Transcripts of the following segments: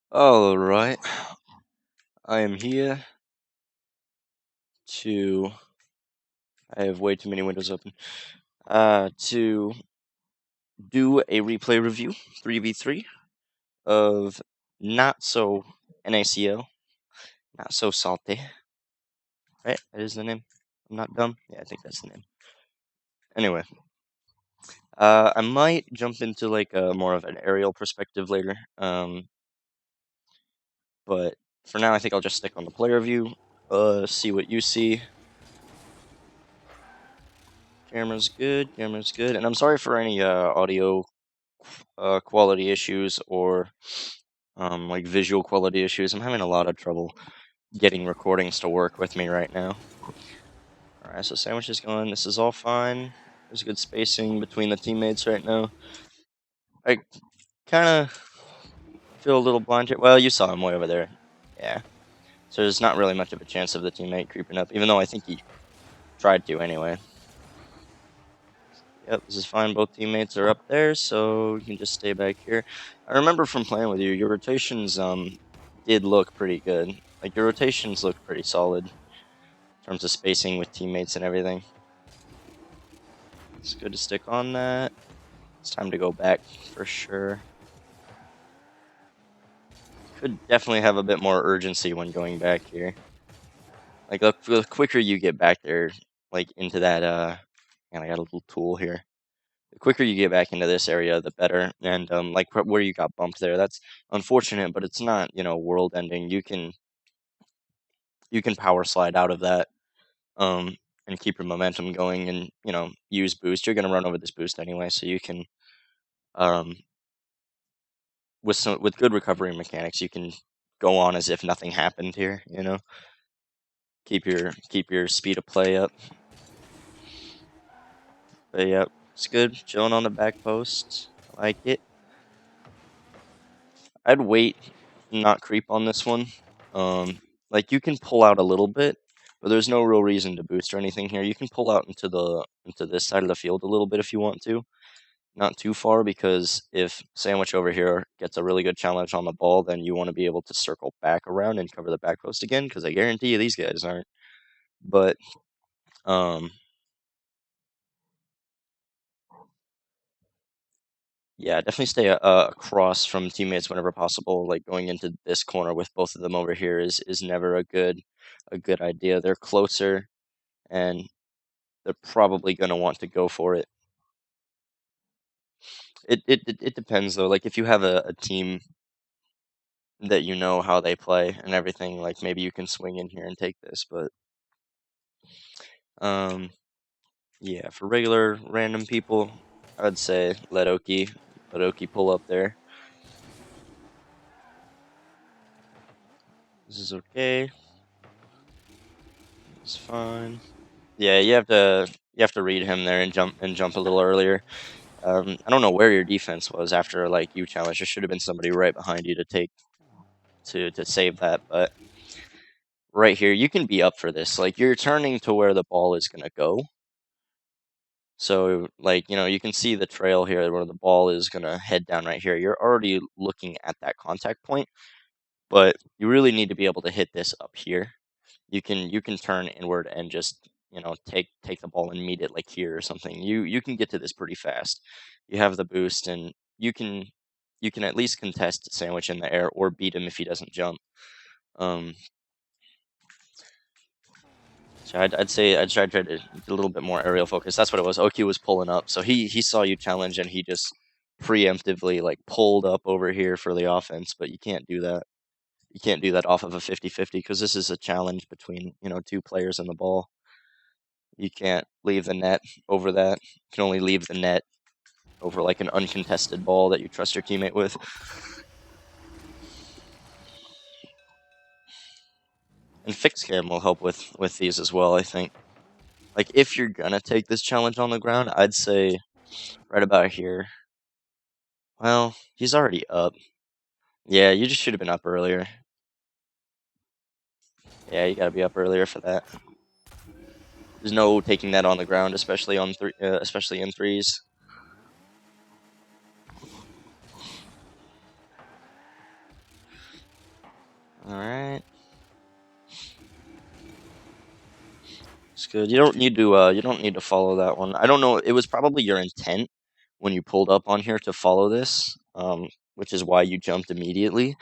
Alright, I am here to. I have way too many windows open. To do a replay review, 3v3, of Not So NaCl, Not So Salty. Right? That is the name. I'm not dumb? Yeah, I think that's the name. Anyway, I might jump into like a more of an aerial perspective later. But for now, I think I'll just stick on the player view, see what you see. Camera's good, and I'm sorry for any audio quality issues or like visual quality issues. I'm having a lot of trouble getting recordings to work with me right now. Alright, so sandwich is going. This is all fine. There's good spacing between the teammates right now. I kind of feel a little blind here. Well, you saw him way over there. Yeah. So there's not really much of a chance of the teammate creeping up, even though I think he tried to anyway. Yep, this is fine. Both teammates are up there, so you can just stay back here. I remember from playing with you, your rotations did look pretty good. Like your rotations looked pretty solid in terms of spacing with teammates and everything. It's good to stick on that. It's time to go back for sure. Could definitely have a bit more urgency when going back here. Like the quicker you get back there, like into that and I got a little tool here. The quicker you get back into this area, the better. And like where you got bumped there, that's unfortunate, but it's not, world ending. You can power slide out of that, and keep your momentum going, and use boost. You're gonna run over this boost anyway, so you can, um, with good recovery mechanics, you can go on as if nothing happened here. Keep your speed of play up. But yeah, it's good. Chilling on the back post. I like it. I'd wait, not creep on this one. Like you can pull out a little bit, but there's no real reason to boost or anything here. You can pull out into this side of the field a little bit if you want to, not too far, because if Sandwich over here gets a really good challenge on the ball, then you want to be able to circle back around and cover the back post again, because I guarantee you these guys aren't. But um, yeah, definitely stay across from teammates whenever possible. Like going into this corner with both of them over here is never a good idea. They're closer, and they're probably going to want to go for it. It depends though. Like if you have a team that you know how they play and everything, like maybe you can swing in here and take this. But yeah, for regular random people, I'd say let Oki pull up there. This is okay. It's fine. Yeah, you have to read him there and jump a little earlier. I don't know where your defense was after like you challenged. There should have been somebody right behind you to take to save that, but right here you can be up for this. Like you're turning to where the ball is gonna go. So like, you can see the trail here where the ball is gonna head down right here. You're already looking at that contact point, but you really need to be able to hit this up here. You can turn inward and just take the ball and meet it like here or something. You can get to this pretty fast. You have the boost, and you can at least contest Sandwich in the air or beat him if he doesn't jump. Um, so I'd say I'd try to get a little bit more aerial focus. That's what it was. Oki was pulling up, so he saw you challenge and he just preemptively like pulled up over here for the offense. But you can't do that. You can't do that off of a 50-50 because this is a challenge between two players and the ball. You can't leave the net over that. You can only leave the net over like an uncontested ball that you trust your teammate with. And fix cam will help with these as well, I think. Like if you're gonna take this challenge on the ground, I'd say right about here. Well, he's already up. Yeah, you just should have been up earlier. Yeah, you gotta be up earlier for that. There's no taking that on the ground, especially especially in threes. It's good. You don't need to follow that one. I don't know. It was probably your intent when you pulled up on here to follow this, which is why you jumped immediately.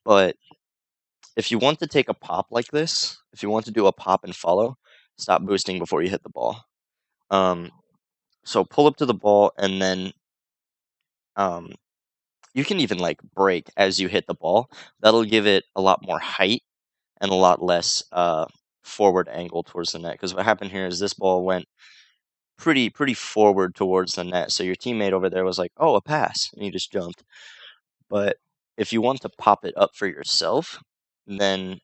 But if you want to take a pop like this, if you want to do a pop and follow, stop boosting before you hit the ball. Um, so pull up to the ball and then um, you can even like brake as you hit the ball. That'll give it a lot more height and a lot less forward angle towards the net. Because what happened here is this ball went pretty forward towards the net. So your teammate over there was like, "Oh, a pass," and he just jumped. But if you want to pop it up for yourself, then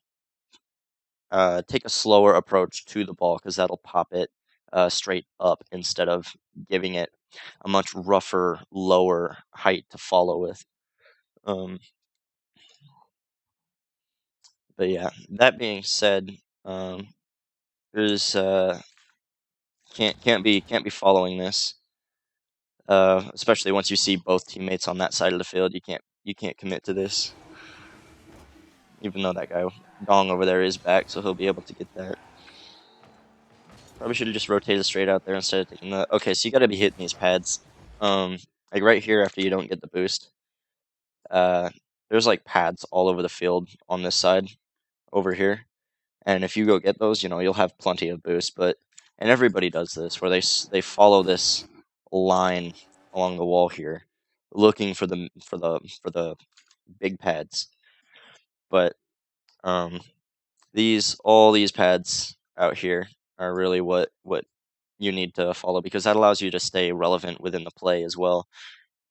take a slower approach to the ball because that'll pop it straight up instead of giving it a much rougher, lower height to follow with. Um, but yeah, that being said, um, there's can't be following this, especially once you see both teammates on that side of the field. You can't commit to this, even though that guy Dong over there is back, so he'll be able to get that. Probably should have just rotated straight out there instead of taking the. Okay, so you got to be hitting these pads. Um, like right here after you don't get the boost. Uh, there's like pads all over the field on this side over here, and if you go get those, you'll have plenty of boost. But and everybody does this where they follow this line along the wall here, looking for the big pads. But um, all these pads out here are really what you need to follow because that allows you to stay relevant within the play as well.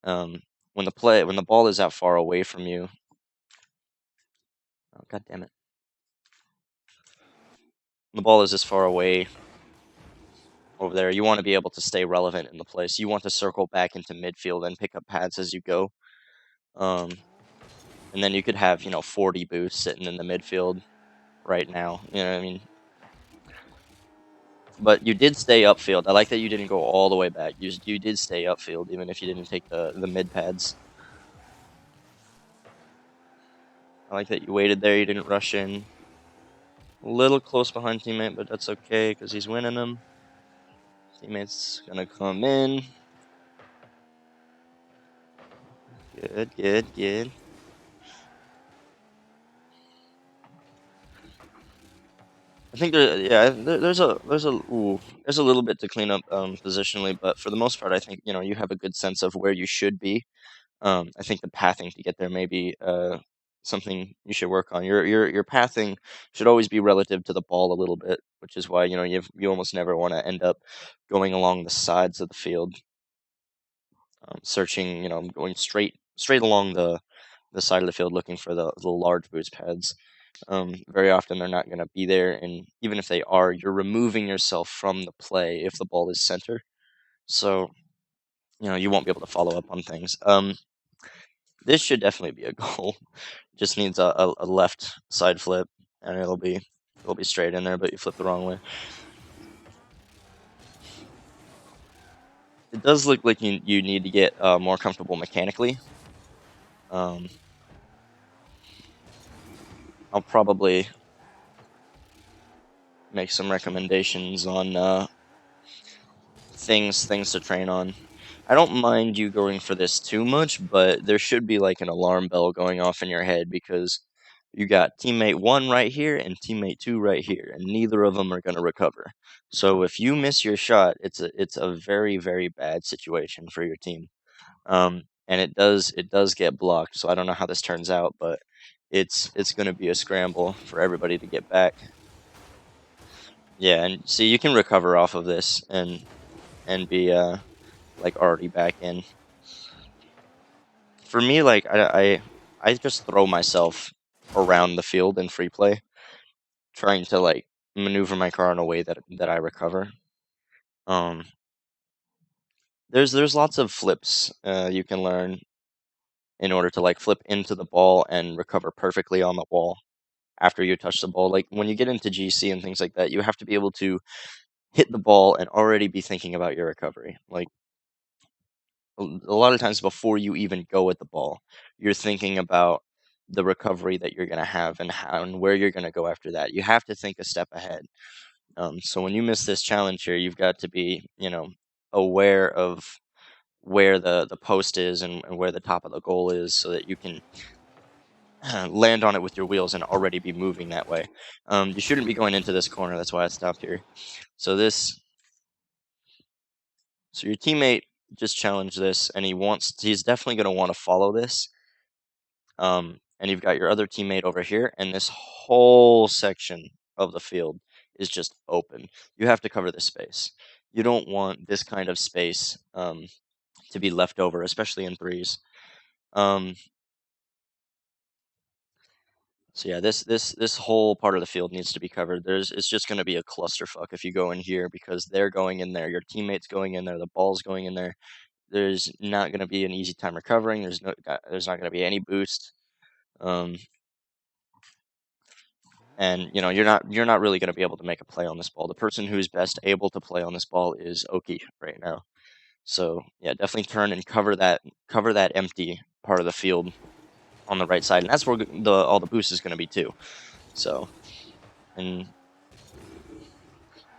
Um, when the ball is that far away from you, oh, God damn it, when the ball is this far away over there, you want to be able to stay relevant in the play. So you want to circle back into midfield and pick up pads as you go. Um, and then you could have 40 boosts sitting in the midfield right now. You know what I mean? But you did stay upfield. I like that you didn't go all the way back. You did stay upfield even if you didn't take the mid pads. I like that you waited there. You didn't rush in. A little close behind teammate, but that's okay because he's winning them. Teammate's gonna come in. Good, good, good. I think there's a little bit to clean up positionally, but for the most part, I think you have a good sense of where you should be. I think the pathing to get there may be something you should work on. Your pathing should always be relative to the ball a little bit, which is why you almost never want to end up going along the sides of the field, searching, going straight along the side of the field looking for the large boost pads. Very often they're not going to be there, and even if they are, you're removing yourself from the play if the ball is center. So you won't be able to follow up on things. This should definitely be a goal. Just needs a left side flip, and it'll be straight in there, but you flip the wrong way. It does look like you need to get more comfortable mechanically. Um, I'll probably make some recommendations on things to train on. I don't mind you going for this too much, but there should be like an alarm bell going off in your head because you got teammate one right here and teammate two right here, and neither of them are going to recover. So if you miss your shot, it's a very very bad situation for your team. And it does get blocked. So I don't know how this turns out, but it's going to be a scramble for everybody to get back. Yeah, and see you can recover off of this and be like already back in. For me, like I just throw myself around the field in free play, trying to like maneuver my car in a way that I recover. Um, there's lots of flips you can learn in order to like flip into the ball and recover perfectly on the wall after you touch the ball. Like when you get into GC and things like that, you have to be able to hit the ball and already be thinking about your recovery. Like a lot of times before you even go at the ball, you're thinking about the recovery that you're going to have and how and where you're going to go after that. You have to think a step ahead. So when you miss this challenge here, you've got to be, aware of where the post is and where the top of the goal is, so that you can land on it with your wheels and already be moving that way. You shouldn't be going into this corner. That's why I stopped here. So so your teammate just challenged this, and he's definitely going to want to follow this. And you've got your other teammate over here, and this whole section of the field is just open. You have to cover this space. You don't want this kind of space to be left over, especially in threes. Um, so yeah, this whole part of the field needs to be covered. It's just going to be a clusterfuck if you go in here, because they're going in there, your teammate's going in there, the ball's going in there. There's not going to be an easy time recovering. There's not going to be any boost. Um, and you're not really going to be able to make a play on this ball. The person who's best able to play on this ball is Oki right now. So yeah, definitely turn and cover that empty part of the field on the right side, and that's where all the boost is going to be too. So, and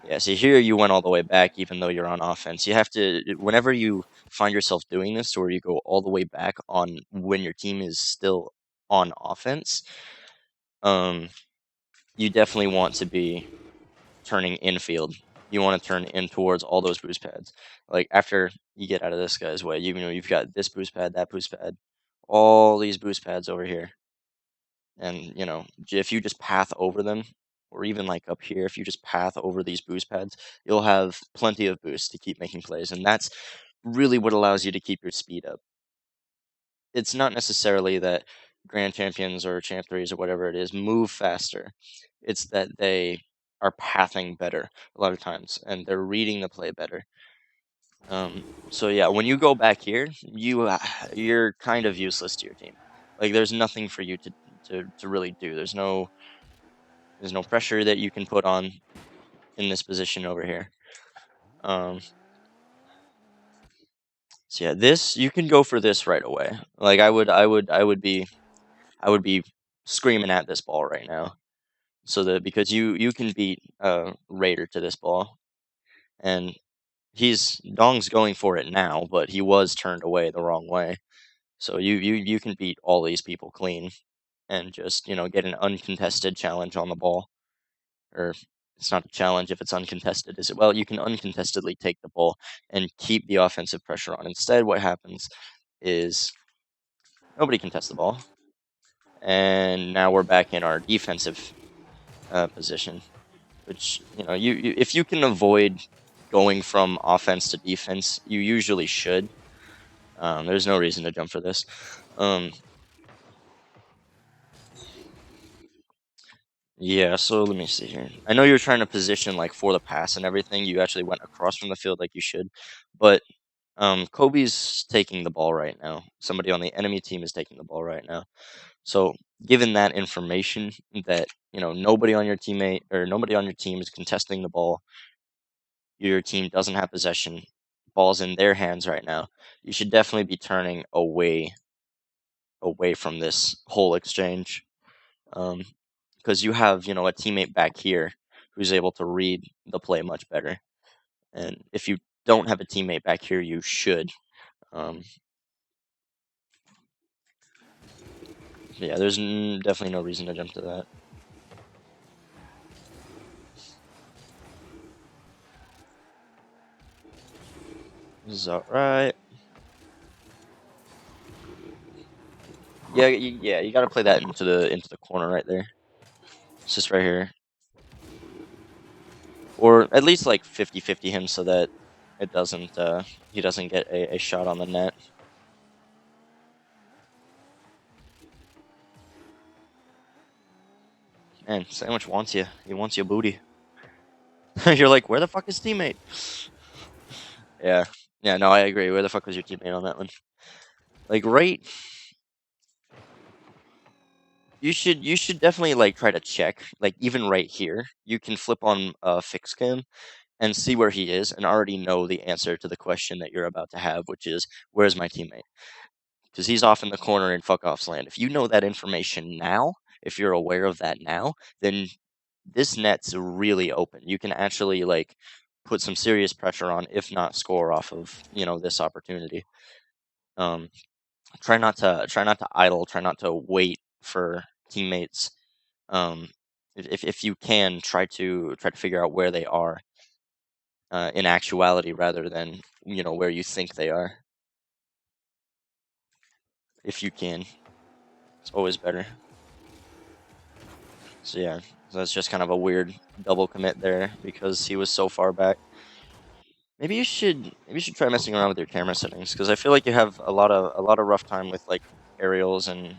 yeah, see here you went all the way back, even though you're on offense. You have to, whenever you find yourself doing this, or you go all the way back on when your team is still on offense, um, you definitely want to be turning infield. You want to turn in towards all those boost pads. Like after you get out of this guy's way, you've got this boost pad, that boost pad, all these boost pads over here. And if you just path over them, or even like up here, if you just path over these boost pads, you'll have plenty of boost to keep making plays. And that's really what allows you to keep your speed up. It's not necessarily that grand champions or champ threes or whatever it is move faster. It's that they are pathing better a lot of times, and they're reading the play better. So yeah, when you go back here, you're kind of useless to your team. Like there's nothing for you to really do. There's no pressure that you can put on in this position over here. Um, so yeah, this you can go for this right away. Like I would be screaming at this ball right now. So that because you can beat Raider to this ball, and Dong's going for it now, but he was turned away the wrong way. So you can beat all these people clean, and just get an uncontested challenge on the ball. Or it's not a challenge if it's uncontested, is it? Well, you can uncontestedly take the ball and keep the offensive pressure on. Instead, what happens is nobody contests the ball, and now we're back in our defensive position. Which if you can avoid going from offense to defense, you usually should. There's no reason to jump for this. Um, yeah, so let me see here. I know you're trying to position like for the pass and everything. You actually went across from the field like you should, but Kobe's taking the ball right now. Somebody on the enemy team is taking the ball right now. So given that information, that nobody on your teammate or nobody on your team is contesting the ball, your team doesn't have possession, ball's in their hands right now, you should definitely be turning away from this whole exchange. Because you have, a teammate back here who's able to read the play much better. And if you don't have a teammate back here, you should. Um, yeah, there's definitely no reason to jump to that. This is all right. Yeah, yeah, you got to play that into the corner right there. It's just right here, or at least like 50-50 him, so that it doesn't he doesn't get a shot on the net. Man, Sandwich wants you. He wants your booty. You're like, where the fuck is teammate? Yeah, yeah, no, I agree. Where the fuck was your teammate on that one? Like, right, you should definitely like try to check. Like, even right here, you can flip on fix cam and see where he is, and already know the answer to the question that you're about to have, which is, where's my teammate? Because he's off in the corner in fuck off's land. If you know that information now, if you're aware of that now, then this net's really open. You can actually like put some serious pressure on, if not score off of, this opportunity. Um, try not to idle, try not to wait for teammates. Um, if you can, try to figure out where they are in actuality rather than where you think they are. If you can, it's always better. So yeah, so that's just kind of a weird double commit there because he was so far back. Maybe you should try messing around with your camera settings because I feel like you have a lot of rough time with like aerials and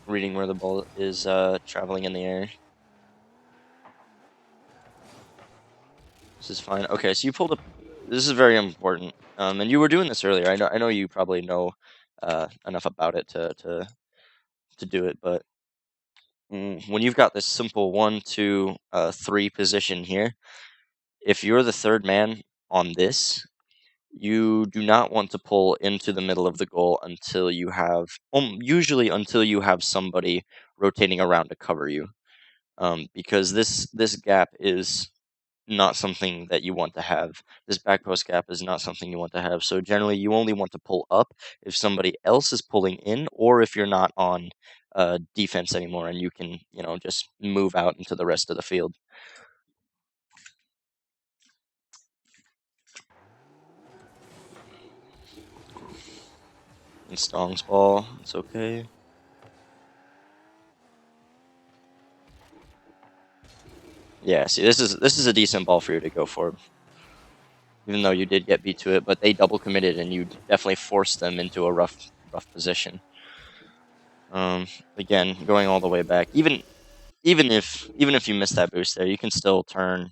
reading where the ball is traveling in the air. This is fine. Okay, so you pulled up. This is very important. And you were doing this earlier. I know you probably know enough about it to do it, but when you've got this simple 1, 2, 3 position here, if you're the third man on this, you do not want to pull into the middle of the goal until you have, usually until you have somebody rotating around to cover you, because this gap is not something that you want to have. This back post gap is not something you want to have. So generally, you only want to pull up if somebody else is pulling in, or if you're not on defense anymore, and you can, just move out into the rest of the field. And Stong's ball, it's okay. Yeah, see, this is a decent ball for you to go for, even though you did get beat to it, but they double committed, and you definitely forced them into a rough position. Again, going all the way back, even if you miss that boost there, you can still turn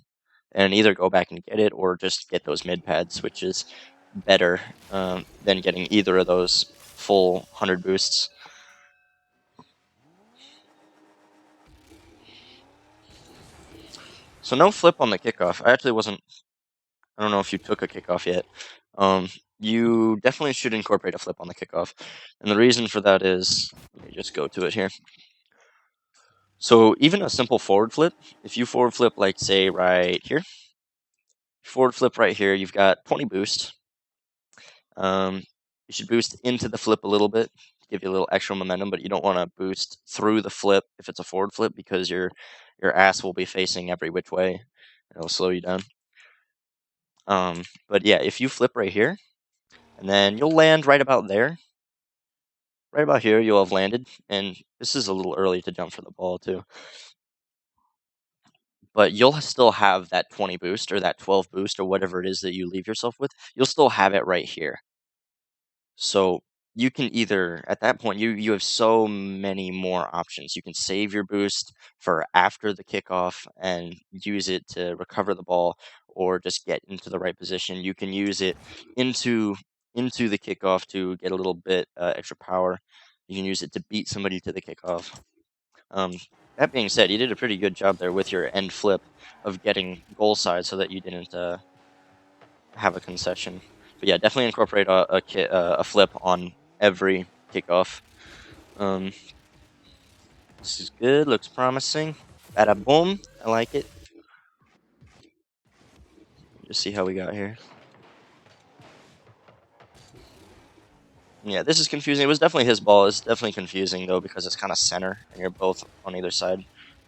and either go back and get it or just get those mid pads, which is better than getting either of those full 100 boosts. So no flip on the kickoff. I actually wasn't. I don't know if you took a kickoff yet. Um, you definitely should incorporate a flip on the kickoff, and the reason for that is, let me just go to it here. So even a simple forward flip, if you forward flip like say right here, forward flip right here, you've got 20 boost. Um, you should boost into the flip a little bit to give you a little extra momentum, but you don't want to boost through the flip if it's a forward flip because your ass will be facing every which way. It'll slow you down. But yeah, if you flip right here, and then you'll land right about there, right about here, you'll have landed. And this is a little early to jump for the ball too, but you'll still have that 20 boost or that 12 boost or whatever it is that you leave yourself with. You'll still have it right here. So you can either at that point you have so many more options. You can save your boost for after the kickoff and use it to recover the ball or just get into the right position. You can use it into the kickoff to get a little bit extra power. You can use it to beat somebody to the kickoff. Um, that being said, you did a pretty good job there with your end flip of getting goal side so that you didn't have a concession. But yeah, definitely incorporate a flip on every kickoff. Um, this is good. Looks promising. Bada boom. I like it. Just see how we got here. Yeah, this is confusing. It was definitely his ball. It's definitely confusing though because it's kind of center and you're both on either side.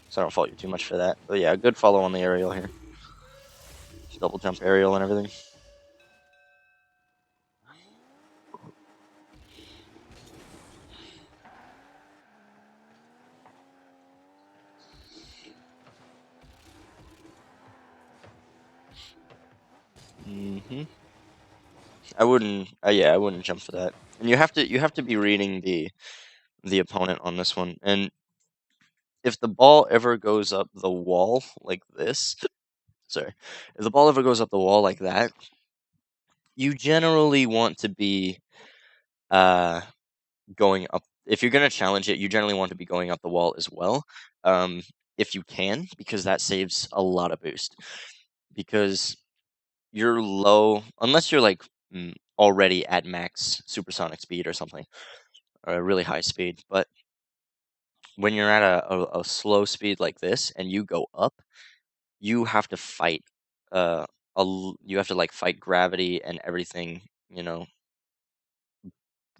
So I don't fault you too much for that. But yeah, good follow on the aerial here. Double jump aerial and everything. hmm I wouldn't. Yeah, I wouldn't jump for that. And you have to be reading the opponent on this one. And if the ball ever goes up the wall like this, sorry, if the ball ever goes up the wall like that, you generally want to be uh going up. If you're gonna challenge it, you generally want to be going up the wall as well, um, if you can, because that saves a lot of boost. Because you're low, unless you're like already at max supersonic speed or something, or a really high speed. But when you're at a slow speed like this and you go up, you have to fight, uh, you have to, like, fight gravity and everything, you know,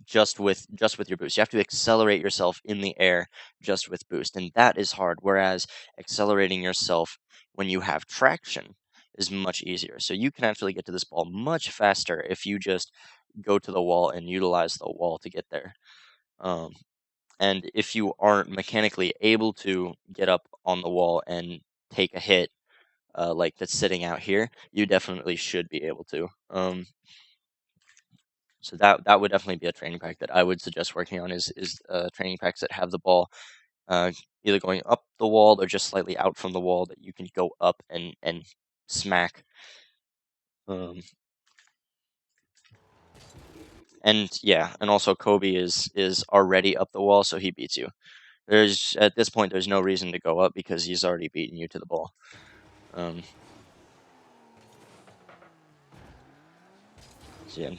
just with your boost. You have to accelerate yourself in the air just with boost, and that is hard, whereas accelerating yourself when you have traction is much easier. So you can actually get to this ball much faster if you just go to the wall and utilize the wall to get there. Um, and if you aren't mechanically able to get up on the wall and take a hit, like that's sitting out here, you definitely should be able to. So that would definitely be a training pack that I would suggest working on is training packs that have the ball uh, either going up the wall or just slightly out from the wall that you can go up and smack. Um, and yeah, and also Kobe is already up the wall, so he beats you. There's at this point there's no reason to go up because he's already beaten you to the ball. Um, so yeah,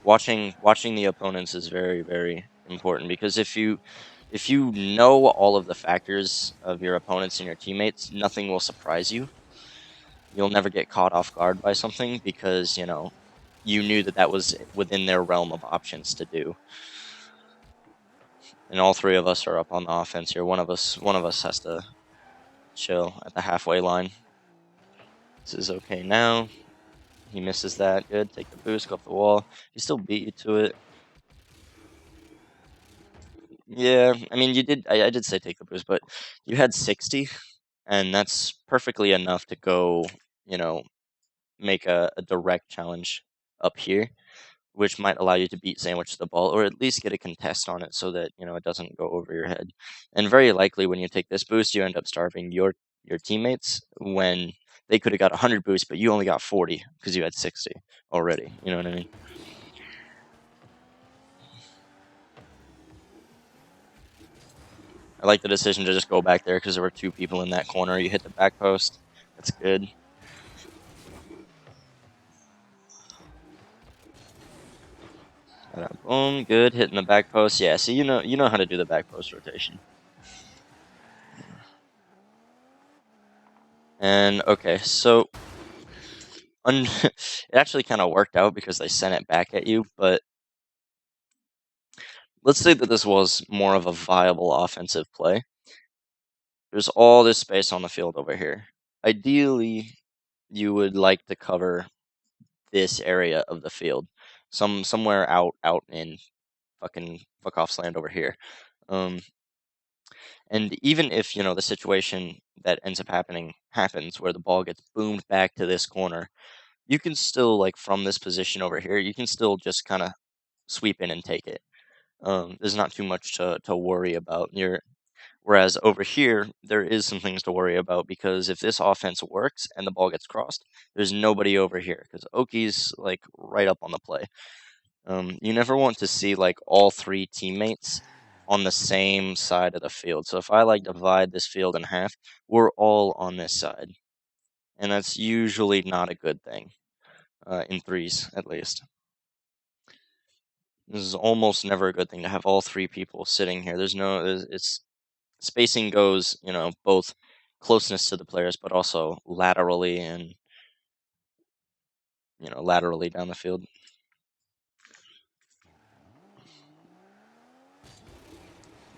watching the opponents is very important because if you know all of the factors of your opponents and your teammates, nothing will surprise you. You'll never get caught off guard by something because, you knew that that was within their realm of options to do. And all three of us are up on the offense here. One of us has to chill at the halfway line. This is okay now. He misses that. Good. Take the boost, go up the wall. He still beat you to it. Yeah, I mean, you did. I did say take the boost, but you had 60, and that's perfectly enough to go, you know, make a direct challenge up here, which might allow you to beat sandwich the ball or at least get a contest on it so that, it doesn't go over your head. And very likely when you take this boost, you end up starving your teammates when they could have got 100 boosts, but you only got 40 because you had 60 already. You know what I mean? I like the decision to just go back there because there were two people in that corner. You hit the back post. That's good. Boom, good. Hitting the back post. Yeah, see, you know how to do the back post rotation. And okay, so it actually kind of worked out because they sent it back at you. But let's say that this was more of a viable offensive play. There's all this space on the field over here. Ideally, you would like to cover this area of the field, somewhere out in fucking fuck off's land over here. Um, and even if the situation that ends up happening happens where the ball gets boomed back to this corner, you can still like from this position over here, you can still just kind of sweep in and take it. There's not too much to worry about. Whereas over here, there is some things to worry about because if this offense works and the ball gets crossed, there's nobody over here because Oki's like right up on the play. You never want to see like all three teammates on the same side of the field. So if I like divide this field in half, we're all on this side, and that's usually not a good thing in threes at least. This is almost never a good thing to have all three people sitting here. It's spacing goes, both closeness to the players, but also laterally and, laterally down the field.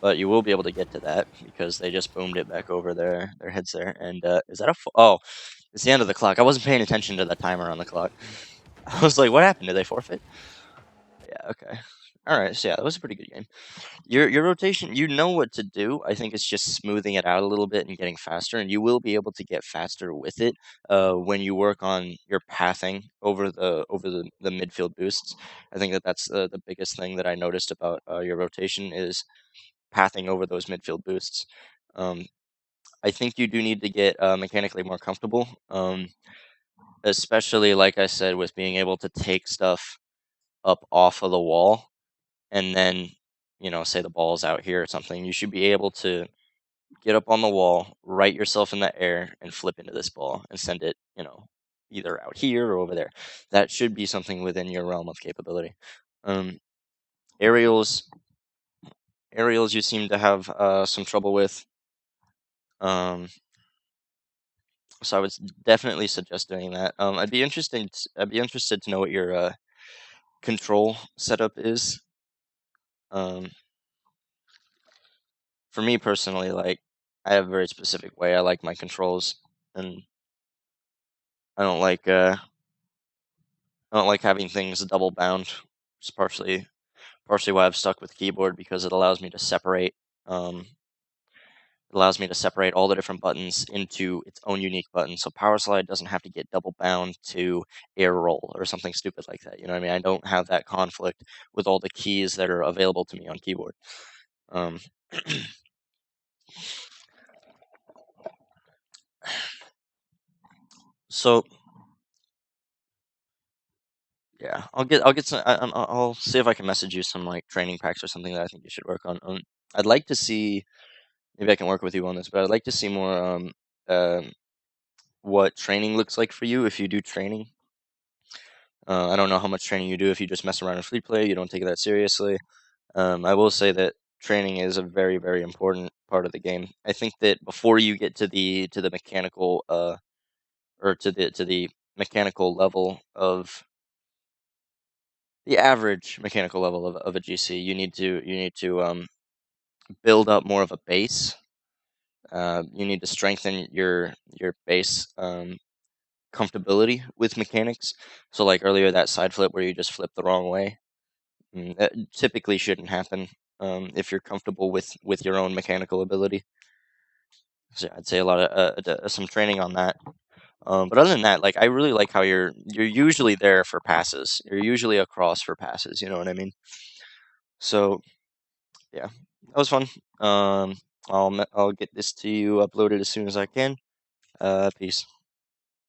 But you will be able to get to that because they just boomed it back over their heads there. And is that oh, it's the end of the clock. I wasn't paying attention to the timer on the clock. I was like, what happened? Did they forfeit? Yeah, okay. All right, so yeah, that was a pretty good game. Your rotation, you know what to do. I think it's just smoothing it out a little bit and getting faster, and you will be able to get faster with it when you work on your pathing over the midfield boosts. I think that's the biggest thing that I noticed about your rotation is pathing over those midfield boosts. Um, I think you do need to get mechanically more comfortable, especially like I said, with being able to take stuff up off of the wall and then say the ball's out here or something, you should be able to get up on the wall, right yourself in the air, and flip into this ball and send it, either out here or over there. That should be something within your realm of capability. Um, Aerials, aerials you seem to have some trouble with. Um, so I would definitely suggest doing that. I'd be interested to know what your control setup is. Um, for me personally, like I have a very specific way I like my controls, and I don't like uh, I don't like having things double bound. It's partially why I've stuck with keyboard because it allows me to separate. Um, It allows me to separate all the different buttons into its own unique button. So power slide doesn't have to get double bound to air roll or something stupid like that. You know what I mean? I don't have that conflict with all the keys that are available to me on keyboard. Um, so yeah, I'll get some. I'll see if I can message you some like training packs or something that I think you should work on. I'd like to see, maybe I can work with you on this, but I'd like to see more um what training looks like for you if you do training. I don't know how much training you do if you just mess around and free play. You don't take it that seriously. I will say that training is a very, very important part of the game. I think that before you get to the mechanical or to the mechanical level of the average mechanical level of a GC, you need to build up more of a base. You need to strengthen your base comfortability with mechanics. So like earlier that side flip where you just flip the wrong way, that typically shouldn't happen if you're comfortable with your own mechanical ability. So I'd say a lot of some training on that. But other than that, like I really like how you're usually there for passes. You're usually across for passes. You know what I mean? So yeah, that was fun. I'll get this to you uploaded as soon as I can. Peace.